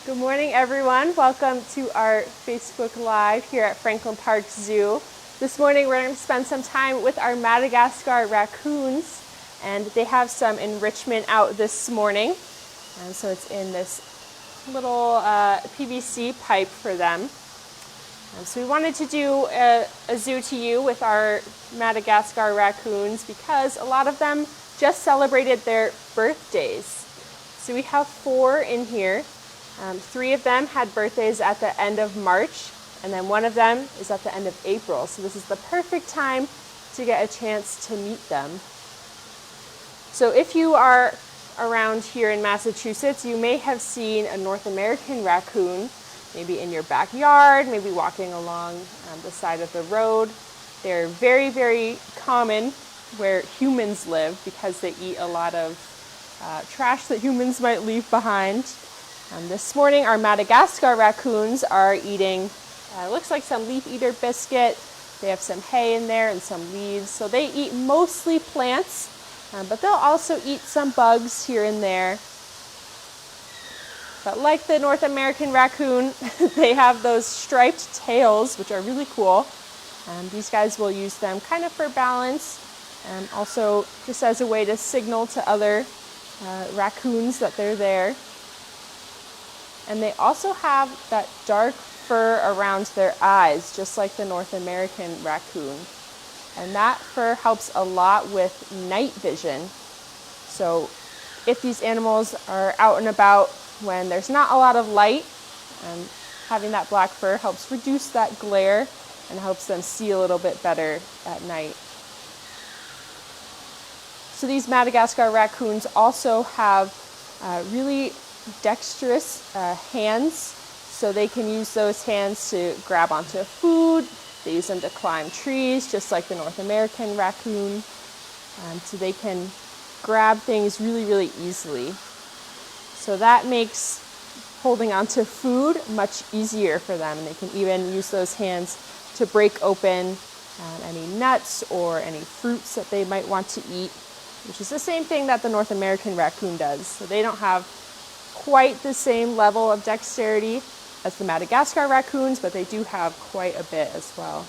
Good morning, everyone. Welcome to our Facebook Live here at Franklin Park Zoo. This morning we're going to spend some time with our Madagascar raccoons, and they have some enrichment out this morning. And so it's in this little PVC pipe for them. And so we wanted to do a zoo to you with our Madagascar raccoons because a lot of them just celebrated their birthdays. So we have 4 in here. 3 of them had birthdays at the end of March, and then 1 of them is at the end of April. So this is the perfect time to get a chance to meet them. So if you are around here in Massachusetts, you may have seen a North American raccoon, maybe in your backyard, maybe walking along the side of the road. They're very, very common where humans live because they eat a lot of trash that humans might leave behind. This morning, our Madagascar raccoons are eating, looks like some leaf eater biscuit. They have some hay in there and some leaves. So they eat mostly plants, but they'll also eat some bugs here and there. But like the North American raccoon, they have those striped tails, which are really cool. These guys will use them kind of for balance, and also just as a way to signal to other raccoons that they're there. And they also have that dark fur around their eyes, just like the North American raccoon. And that fur helps a lot with night vision. So if these animals are out and about when there's not a lot of light, having that black fur helps reduce that glare and helps them see a little bit better at night. So these Madagascar raccoons also have really dexterous hands, so they can use those hands to grab onto food. They use them to climb trees, just like the North American raccoon. So they can grab things really, really easily. So that makes holding onto food much easier for them. And they can even use those hands to break open any nuts or any fruits that they might want to eat, which is the same thing that the North American raccoon does. So they don't have quite the same level of dexterity as the Madagascar raccoons, but they do have quite a bit as well.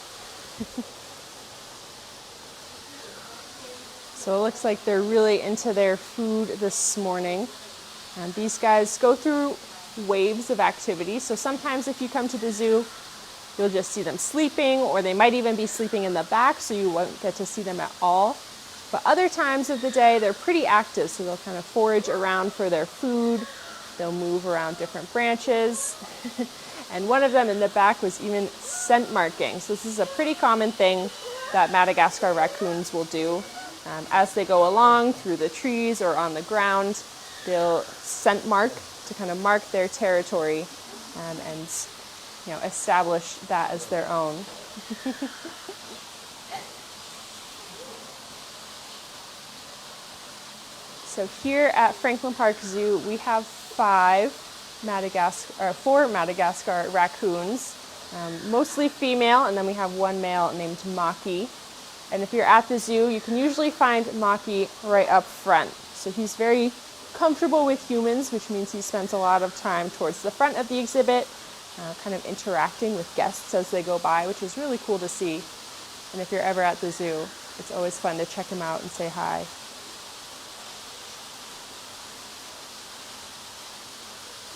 So it looks like they're really into their food this morning. And these guys go through waves of activity. So sometimes if you come to the zoo, you'll just see them sleeping, or they might even be sleeping in the back, so you won't get to see them at all. But other times of the day, they're pretty active, so they'll kind of forage around for their food. They'll move around different branches. And one of them in the back was even scent marking. So this is a pretty common thing that Madagascar raccoons will do. As they go along through the trees or on the ground, they'll scent mark to kind of mark their territory and establish that as their own. So here at Franklin Park Zoo, we have 4 Madagascar raccoons, mostly female, and then we have 1 male named Maki. And if you're at the zoo, you can usually find Maki right up front. So he's very comfortable with humans, which means he spends a lot of time towards the front of the exhibit, kind of interacting with guests as they go by, which is really cool to see. And if you're ever at the zoo, it's always fun to check him out and say hi.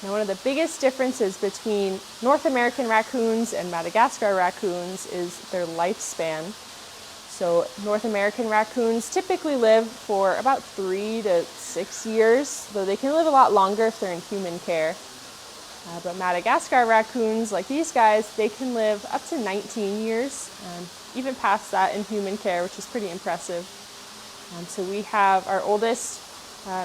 Now, one of the biggest differences between North American raccoons and Madagascar raccoons is their lifespan. So North American raccoons typically live for about 3 to 6 years, though they can live a lot longer if they're in human care. But Madagascar raccoons, like these guys, they can live up to 19 years, even past that in human care, which is pretty impressive. So we have our oldest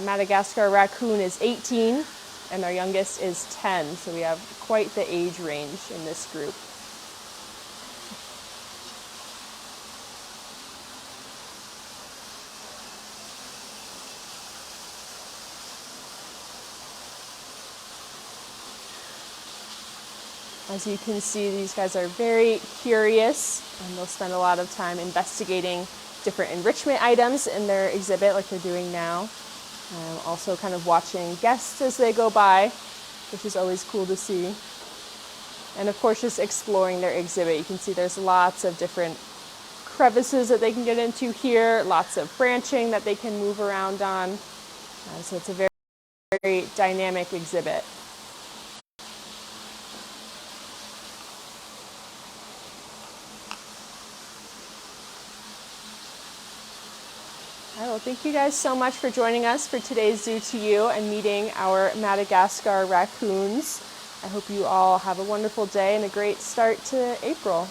Madagascar raccoon is 18, and our youngest is 10, so we have quite the age range in this group. As you can see, these guys are very curious, and they'll spend a lot of time investigating different enrichment items in their exhibit like they're doing now. Also kind of watching guests as they go by. which is always cool to see. And of course, just exploring their exhibit, you can see there's lots of different crevices that they can get into here, lots of branching that they can move around on. So it's a very, very dynamic exhibit. All right, well, thank you guys so much for joining us for today's Zoo to You and meeting our Madagascar raccoons. I hope you all have a wonderful day and a great start to April.